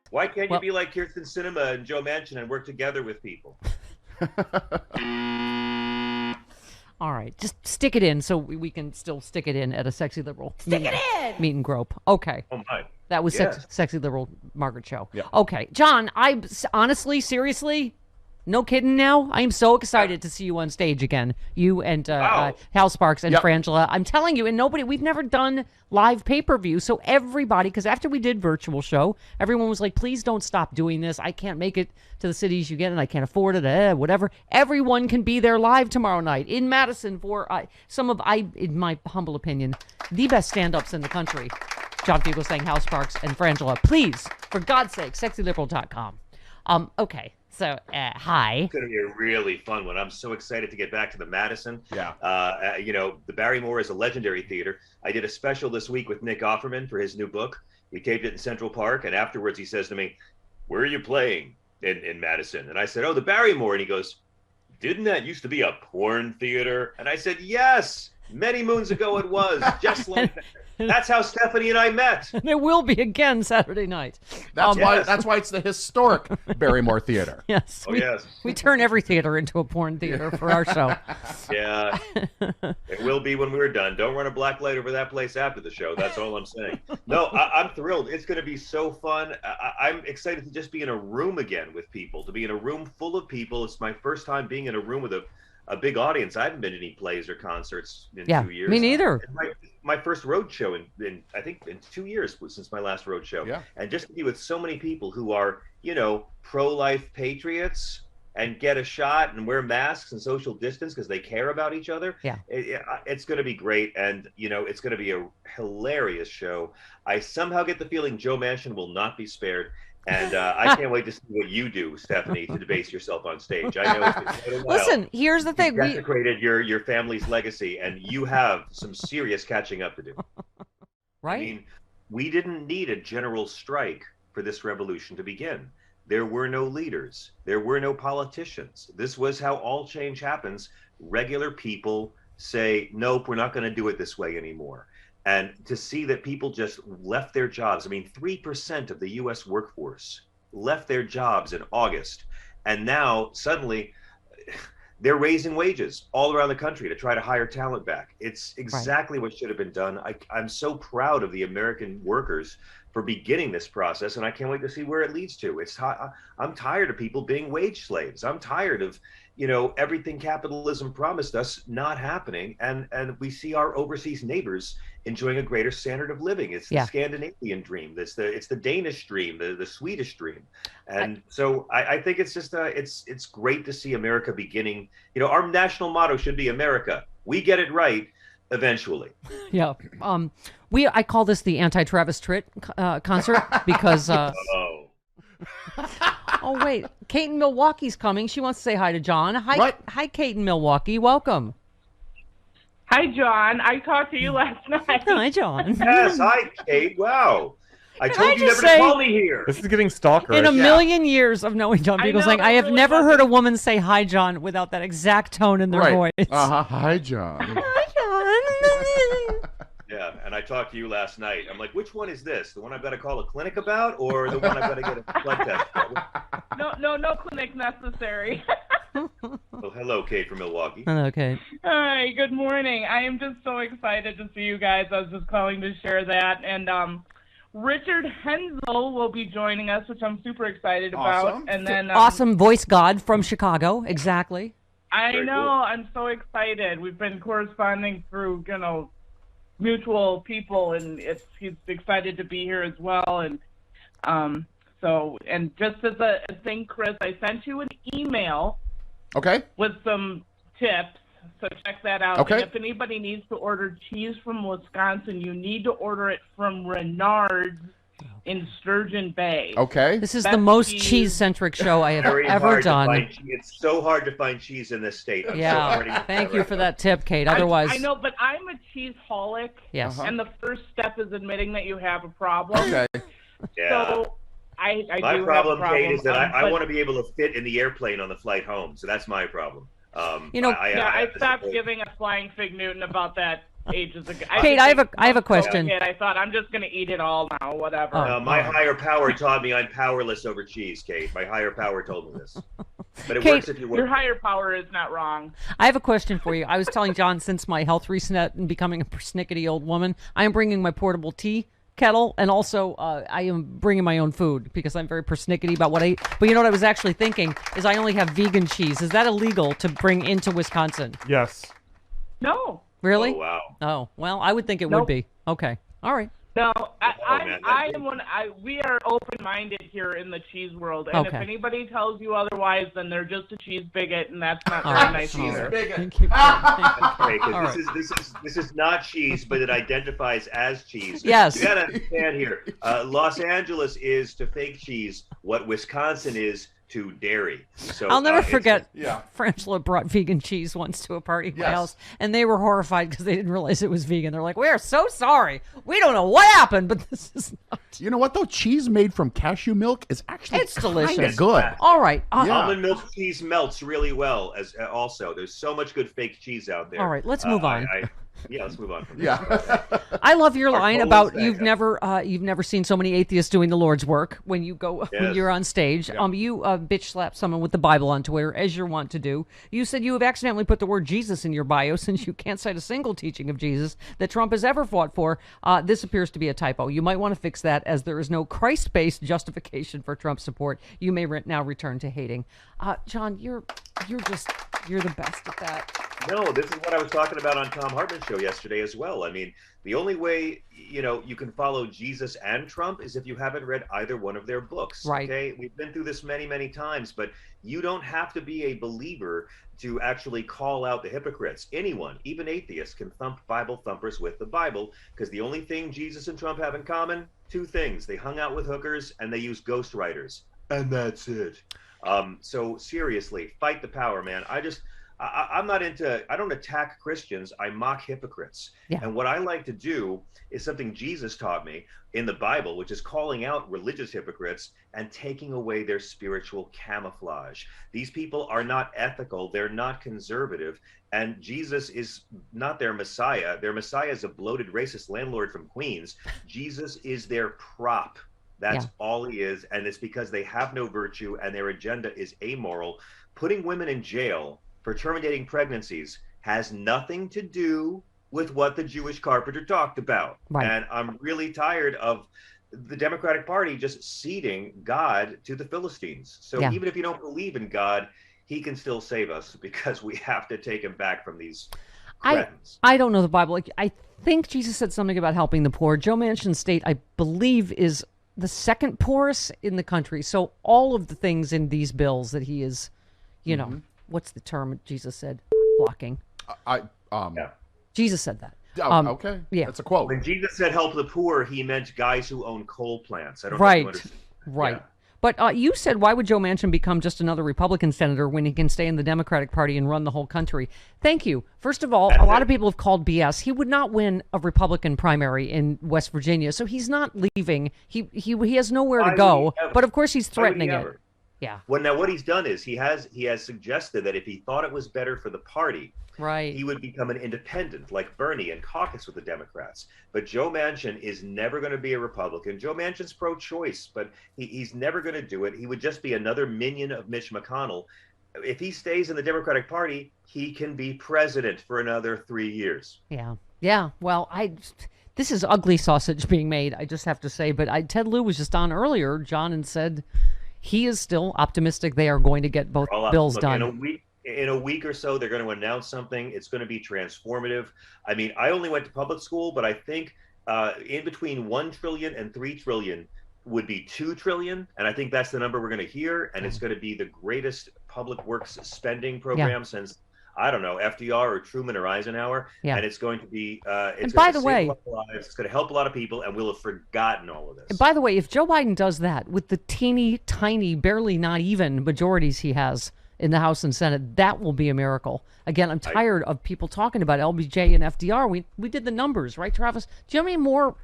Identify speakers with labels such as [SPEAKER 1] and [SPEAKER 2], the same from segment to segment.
[SPEAKER 1] Why can't you be like Kirsten Sinema and Joe Manchin and work together with people?
[SPEAKER 2] All right, just stick it in so we can still stick it in at a Sexy Liberal.
[SPEAKER 3] Stick it in!
[SPEAKER 2] Meet and grope. Okay.
[SPEAKER 1] Oh, my.
[SPEAKER 2] That was
[SPEAKER 1] Yes.
[SPEAKER 2] Sexy Liberal Margaret Show.
[SPEAKER 4] Yeah.
[SPEAKER 2] Okay. John, I honestly, seriously, no kidding now, I am so excited to see you on stage again. You and
[SPEAKER 1] Wow.
[SPEAKER 2] Hal Sparks and
[SPEAKER 4] Yep.
[SPEAKER 2] Frangela. I'm telling you, and we've never done live pay-per-view, so everybody, because after we did virtual show, everyone was like, please don't stop doing this. I can't make it to the cities you get, and I can't afford it, whatever. Everyone can be there live tomorrow night in Madison for some of, in my humble opinion, the best stand-ups in the country. John Fugelsang, Hal Sparks, and Frangela. Please, for God's sake, sexyliberal.com. Okay. So, hi.
[SPEAKER 1] It's going to be a really fun one. I'm so excited to get back to the Madison.
[SPEAKER 4] Yeah.
[SPEAKER 1] The Barrymore is a legendary theater. I did a special this week with Nick Offerman for his new book. We taped it in Central Park, and afterwards he says to me, "Where are you playing in Madison?" And I said, "Oh, the Barrymore." And he goes, "Didn't that used to be a porn theater?" And I said, "Yes, many moons ago it was, just like that." That's how Stephanie and I met.
[SPEAKER 2] There will be again Saturday night.
[SPEAKER 4] That's why.
[SPEAKER 1] Yes.
[SPEAKER 4] That's why it's the historic Barrymore Theater.
[SPEAKER 2] Yes.
[SPEAKER 1] Oh, yes.
[SPEAKER 2] We turn every theater into a porn theater for our show.
[SPEAKER 1] Yeah, it will be when we're done. Don't run a black light over that place after the show. That's all I'm saying. No, I'm thrilled. It's going to be so fun. I'm excited to just be in a room again with people, to be in a room full of people. It's my first time being in a room with a big audience. I haven't been to any plays or concerts in 2 years.
[SPEAKER 2] Me neither.
[SPEAKER 1] It's my first road show in I think in 2 years since my last road show.
[SPEAKER 4] Yeah.
[SPEAKER 1] And just to be with so many people who are, pro-life patriots and get a shot and wear masks and social distance because they care about each other.
[SPEAKER 2] Yeah.
[SPEAKER 1] It's going to be great. And, it's going to be a hilarious show. I somehow get the feeling Joe Manchin will not be spared. And I can't wait to see what you do, Stephanie, to debase yourself on stage. I know it's been quite a while.
[SPEAKER 2] Listen, here's the thing.
[SPEAKER 1] You desecrated your family's legacy, and you have some serious catching up to do.
[SPEAKER 2] Right?
[SPEAKER 1] I mean, we didn't need a general strike for this revolution to begin. There were no leaders. There were no politicians. This was how all change happens. Regular people say, nope, we're not going to do it this way anymore. And to see that people just left their jobs. I mean, 3% of the U.S. workforce left their jobs in August. And now suddenly they're raising wages all around the country to try to hire talent back. It's exactly what should have been done. I'm so proud of the American workers for beginning this process, and I can't wait to see where it leads to. I'm tired of people being wage slaves. I'm tired of, everything capitalism promised us not happening, and we see our overseas neighbors enjoying a greater standard of living. It's the Scandinavian dream. It's the Danish dream, the Swedish dream, and so I think it's just it's great to see America beginning. Our national motto should be America. We get it right eventually.
[SPEAKER 2] Yeah. I call this the anti-Travis Tritt concert because. Oh wait, Kate in Milwaukee's coming. She wants to say hi to John. Hi, Kate in Milwaukee. Welcome.
[SPEAKER 5] Hi, John. I talked to you last night.
[SPEAKER 2] Hi, John.
[SPEAKER 1] Yes, hi, Kate. Wow. I
[SPEAKER 2] Can I
[SPEAKER 1] told you
[SPEAKER 2] just
[SPEAKER 1] never
[SPEAKER 2] say-
[SPEAKER 1] to call me here.
[SPEAKER 6] This is getting stalkerish.
[SPEAKER 2] In a million years of knowing John
[SPEAKER 5] I know,
[SPEAKER 2] Fugelsang, I
[SPEAKER 5] that
[SPEAKER 2] have
[SPEAKER 5] really
[SPEAKER 2] never
[SPEAKER 5] wasn't-
[SPEAKER 2] heard a woman say hi, John, without that exact tone in their
[SPEAKER 4] Right.
[SPEAKER 2] voice.
[SPEAKER 4] Hi, John.
[SPEAKER 2] Hi, John.
[SPEAKER 1] Yeah, and I talked to you last night. I'm like, which one is this? The one I've got to call a clinic about, or the one I've got to get a blood test for?
[SPEAKER 5] No clinic necessary.
[SPEAKER 1] Well, hello, Kate from Milwaukee.
[SPEAKER 2] Okay.
[SPEAKER 5] Hi, good morning. I am just so excited to see you guys. I was just calling to share that. And Richard Hensel will be joining us, which I'm super excited about.
[SPEAKER 4] Awesome.
[SPEAKER 5] And then
[SPEAKER 2] Awesome voice god from Chicago. Exactly.
[SPEAKER 5] I
[SPEAKER 1] Very
[SPEAKER 5] know.
[SPEAKER 1] cool.
[SPEAKER 5] I'm so excited. We've been corresponding through, mutual people, and he's excited to be here as well. And and just as a thing, Chris, I sent you an email
[SPEAKER 4] Okay.
[SPEAKER 5] with some tips, so check that out.
[SPEAKER 4] Okay.
[SPEAKER 5] And if anybody needs to order cheese from Wisconsin, you need to order it from Renard's in Sturgeon Bay.
[SPEAKER 4] Okay.
[SPEAKER 2] This is
[SPEAKER 5] Best
[SPEAKER 2] the most
[SPEAKER 5] cheese.
[SPEAKER 2] cheese-centric show I have
[SPEAKER 1] Very
[SPEAKER 2] ever
[SPEAKER 1] hard to
[SPEAKER 2] done.
[SPEAKER 1] find. It's so hard to find cheese in this state. I'm so
[SPEAKER 2] Yeah,
[SPEAKER 1] already with
[SPEAKER 2] thank
[SPEAKER 1] that
[SPEAKER 2] you
[SPEAKER 1] right
[SPEAKER 2] for
[SPEAKER 1] now.
[SPEAKER 2] that tip, Kate. Otherwise,
[SPEAKER 5] I know, but I'm a cheeseholic.
[SPEAKER 2] yes.
[SPEAKER 5] And the first step is admitting that you have a problem.
[SPEAKER 4] Okay.
[SPEAKER 1] Yeah.
[SPEAKER 5] So I
[SPEAKER 1] My
[SPEAKER 5] do
[SPEAKER 1] problem,
[SPEAKER 5] have a problem.
[SPEAKER 1] Kate, is that I
[SPEAKER 5] but-
[SPEAKER 1] want to be able to fit in the airplane on the flight home. So that's my problem.
[SPEAKER 2] You know-
[SPEAKER 5] I stopped giving a flying fig Newton about that ages ago.
[SPEAKER 2] Kate, I have a question.
[SPEAKER 5] I thought I'm just going to eat it all now, whatever.
[SPEAKER 2] Oh.
[SPEAKER 1] My higher power taught me I'm powerless over cheese, Kate. My higher power told me this. But it
[SPEAKER 2] Kate,
[SPEAKER 1] works if you work.
[SPEAKER 5] Your higher power is not wrong.
[SPEAKER 2] I have a question for you. I was telling John, since my health reset and becoming a persnickety old woman, I am bringing my portable tea kettle, and also I am bringing my own food because I'm very persnickety about what I eat. But you know what I was actually thinking is I only have vegan cheese. Is that illegal to bring into Wisconsin?
[SPEAKER 3] Yes.
[SPEAKER 5] No.
[SPEAKER 2] Really?
[SPEAKER 1] Oh, wow.
[SPEAKER 2] Oh, well, I would think it would
[SPEAKER 5] Nope.
[SPEAKER 2] be. Okay. All right.
[SPEAKER 5] No,
[SPEAKER 1] man,
[SPEAKER 5] I am one. We are open-minded here in the cheese world, and if
[SPEAKER 2] Okay.
[SPEAKER 5] anybody tells you otherwise, then they're just a cheese bigot, and that's not
[SPEAKER 2] All
[SPEAKER 5] very
[SPEAKER 2] right.
[SPEAKER 5] nice
[SPEAKER 2] All
[SPEAKER 5] either.
[SPEAKER 2] right. Thank you. Thank you.
[SPEAKER 1] Okay, 'cause
[SPEAKER 2] All right.
[SPEAKER 1] this is not cheese, but it identifies as cheese.
[SPEAKER 2] Yes.
[SPEAKER 1] You gotta understand here. Los Angeles is to fake cheese what Wisconsin is to dairy. So
[SPEAKER 2] I'll never
[SPEAKER 1] it's-
[SPEAKER 2] forget.
[SPEAKER 4] Yeah.
[SPEAKER 2] Frangela brought vegan cheese once to a party at my
[SPEAKER 4] Yes.
[SPEAKER 2] house, and they were horrified because they didn't realize it was vegan. They're like, "We are so sorry. We don't know what happened, but this is not."
[SPEAKER 4] You know what though? Cheese made from cashew milk is actually
[SPEAKER 2] It's delicious.
[SPEAKER 4] good.
[SPEAKER 2] All right.
[SPEAKER 4] Yeah.
[SPEAKER 1] Almond milk cheese melts really well. As also, there's so much good fake cheese out there.
[SPEAKER 2] All right, let's move on.
[SPEAKER 1] Yeah, let's move on. From
[SPEAKER 4] Yeah.
[SPEAKER 2] I love your line
[SPEAKER 1] Polish
[SPEAKER 2] about
[SPEAKER 1] thing.
[SPEAKER 2] you've never seen so many atheists doing the Lord's work when you go when
[SPEAKER 1] Yes.
[SPEAKER 2] you're on stage.
[SPEAKER 4] Yeah.
[SPEAKER 2] You bitch slap someone with the Bible on Twitter as you're wont to do. You said you have accidentally put the word Jesus in your bio since you can't cite a single teaching of Jesus that Trump has ever fought for. This appears to be a typo. You might want to fix that as there is no Christ-based justification for Trump's support. You may now return to hating. John, you're the best at that.
[SPEAKER 1] No, this is what I was talking about on Thom Hartmann show yesterday as well. I mean, the only way you can follow Jesus and Trump is if you haven't read either one of their books.
[SPEAKER 2] Right.
[SPEAKER 1] Okay, we've been through this many, many times, but you don't have to be a believer to actually call out the hypocrites. Anyone, even atheists, can thump Bible thumpers with the Bible, because the only thing Jesus and Trump have in common, two things: they hung out with hookers and they used ghostwriters, and that's it. So seriously, fight the power, man. I'm not into, I don't attack Christians, I mock hypocrites.
[SPEAKER 2] Yeah.
[SPEAKER 1] And what I like to do is something Jesus taught me in the Bible, which is calling out religious hypocrites and taking away their spiritual camouflage. These people are not ethical, they're not conservative, and Jesus is not their Messiah. Their Messiah is a bloated racist landlord from Queens. Jesus is their prop. That's all he is, and it's because they have no virtue and their agenda is amoral. Putting women in jail for terminating pregnancies has nothing to do with what the Jewish carpenter talked about.
[SPEAKER 2] Right.
[SPEAKER 1] And I'm really tired of the Democratic Party just ceding God to the Philistines. So
[SPEAKER 2] Yeah.
[SPEAKER 1] even if you don't believe in God, he can still save us, because we have to take him back from these cretins.
[SPEAKER 2] I don't know the Bible. I think Jesus said something about helping the poor. Joe Manchin's state, I believe, is the second poorest in the country. So all of the things in these bills that he is, what's the term Jesus said? Blocking.
[SPEAKER 1] Yeah.
[SPEAKER 2] Jesus said that.
[SPEAKER 4] Okay.
[SPEAKER 2] yeah.
[SPEAKER 4] That's a quote.
[SPEAKER 1] When Jesus said help the poor, he meant guys who own coal plants. I don't
[SPEAKER 2] Right.
[SPEAKER 1] know if you understand.
[SPEAKER 2] Right.
[SPEAKER 1] Yeah.
[SPEAKER 2] But you said, why would Joe Manchin become just another Republican senator when he can stay in the Democratic Party and run the whole country? Thank you. First of all, a lot of people have called BS. He would not win a Republican primary in West Virginia, so he's not leaving. He has nowhere
[SPEAKER 1] Why
[SPEAKER 2] to
[SPEAKER 1] would
[SPEAKER 2] go.
[SPEAKER 1] he ever?
[SPEAKER 2] But of course, he's
[SPEAKER 1] Why would he
[SPEAKER 2] threatening it.
[SPEAKER 1] ever?
[SPEAKER 2] Yeah.
[SPEAKER 1] Well, now what he's done is he has suggested that if he thought it was better for the party,
[SPEAKER 2] Right.
[SPEAKER 1] he would become an independent like Bernie and caucus with the Democrats. But Joe Manchin is never going to be a Republican. Joe Manchin's pro-choice, but he's never going to do it. He would just be another minion of Mitch McConnell. If he stays in the Democratic Party, he can be president for another 3 years.
[SPEAKER 2] Yeah. Yeah. Well, this is ugly sausage being made, I just have to say. But Ted Lieu was just on earlier, John, and said he is still optimistic they are going to get both bills
[SPEAKER 1] Look,
[SPEAKER 2] done.
[SPEAKER 1] In a week or so, they're going to announce something. It's going to be transformative. I mean, I only went to public school, but I think in between 1 trillion and 3 trillion would be 2 trillion. And I think that's the number we're going to hear. And it's going to be the greatest public works spending program since I don't know, FDR or Truman or Eisenhower,
[SPEAKER 2] Yeah.
[SPEAKER 1] and it's going to be
[SPEAKER 2] And by the way,
[SPEAKER 1] save a lot of lives, it's going to help a lot of people, and we'll have forgotten all of this.
[SPEAKER 2] And by the way, if Joe Biden does that with the teeny tiny, barely not even majorities he has in the House and Senate, that will be a miracle. Again, I'm tired of people talking about LBJ and FDR. We did the numbers, right, Travis? Do you know how many more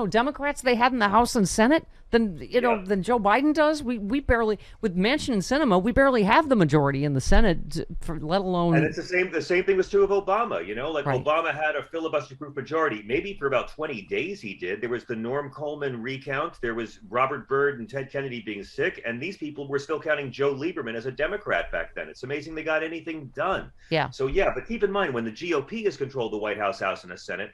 [SPEAKER 2] Democrats they had in the House and Senate than than Joe Biden does? We barely, with Manchin and Sinema, we barely have the majority in the Senate, let alone.
[SPEAKER 1] And it's the same thing was true of Obama. Like
[SPEAKER 2] Right.
[SPEAKER 1] Obama had a filibuster-proof majority. Maybe for about 20 days he did. There was the Norm Coleman recount. There was Robert Byrd and Ted Kennedy being sick, and these people were still counting Joe Lieberman as a Democrat back then. It's amazing they got anything done.
[SPEAKER 2] Yeah.
[SPEAKER 1] So but keep in mind, when the GOP has controlled the White House, and the Senate,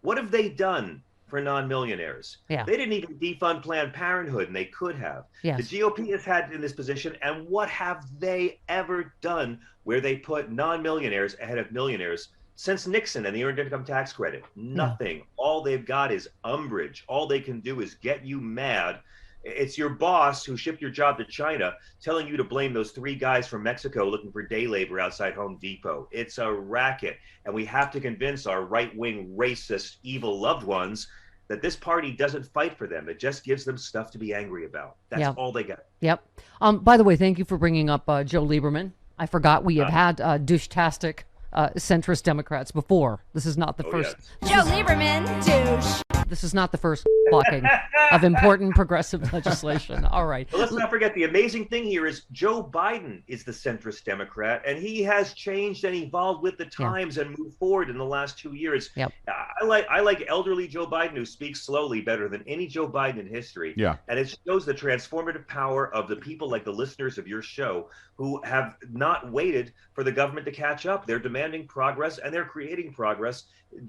[SPEAKER 1] what have they done for non-millionaires?
[SPEAKER 2] Yeah.
[SPEAKER 1] They didn't even defund Planned Parenthood, and they could have.
[SPEAKER 2] Yes.
[SPEAKER 1] The GOP has had in this position, and what have they ever done where they put non-millionaires ahead of millionaires since Nixon and the Earned Income Tax Credit? Nothing. All they've got is umbrage. All they can do is get you mad. It's your boss who shipped your job to China telling you to blame those 3 guys from Mexico looking for day labor outside Home Depot. It's a racket. And we have to convince our right-wing, racist, evil loved ones that this party doesn't fight for them. It just gives them stuff to be angry about. That's all they got.
[SPEAKER 2] Yep. By the way, thank you for bringing up Joe Lieberman. I forgot we have had douche-tastic centrist Democrats before. This is not the first.
[SPEAKER 1] Yes.
[SPEAKER 3] Joe Lieberman, douche.
[SPEAKER 2] This is not the first blocking of important progressive legislation. All right.
[SPEAKER 1] But let's not forget, the amazing thing here is Joe Biden is the centrist Democrat, and he has changed and evolved with the times and moved forward in the last 2 years.
[SPEAKER 2] Yep.
[SPEAKER 1] I like elderly Joe Biden, who speaks slowly, better than any Joe Biden in history.
[SPEAKER 4] Yeah.
[SPEAKER 1] And it shows the transformative power of the people like the listeners of your show who have not waited for the government to catch up. They're demanding progress, and they're creating progress.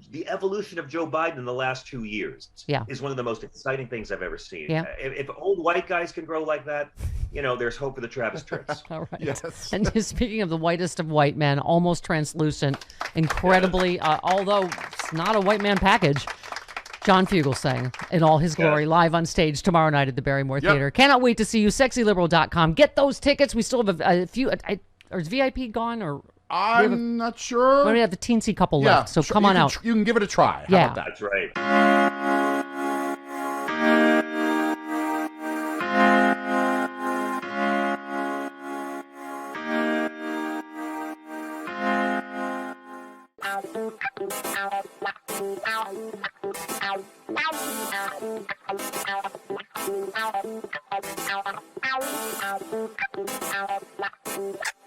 [SPEAKER 1] The evolution of Joe Biden in the last 2 years is one of the most exciting things I've ever seen.
[SPEAKER 2] Yeah.
[SPEAKER 1] If old white guys can grow like that, there's hope for the Travis Tricks.
[SPEAKER 2] All right.
[SPEAKER 4] Yes.
[SPEAKER 2] And speaking of the whitest of white men, almost translucent, incredibly, although it's not a white man package, John Fugelsang in all his glory, live on stage tomorrow night at the Barrymore Theater. Cannot wait to see you. SexyLiberal.com. Get those tickets. We still have a few. Or is VIP gone? Or
[SPEAKER 4] I'm not sure.
[SPEAKER 2] we have the teensy couple left, so come on out.
[SPEAKER 4] You can give it a try. How
[SPEAKER 2] Yeah.
[SPEAKER 4] about that?
[SPEAKER 1] That's right.
[SPEAKER 3] Ow.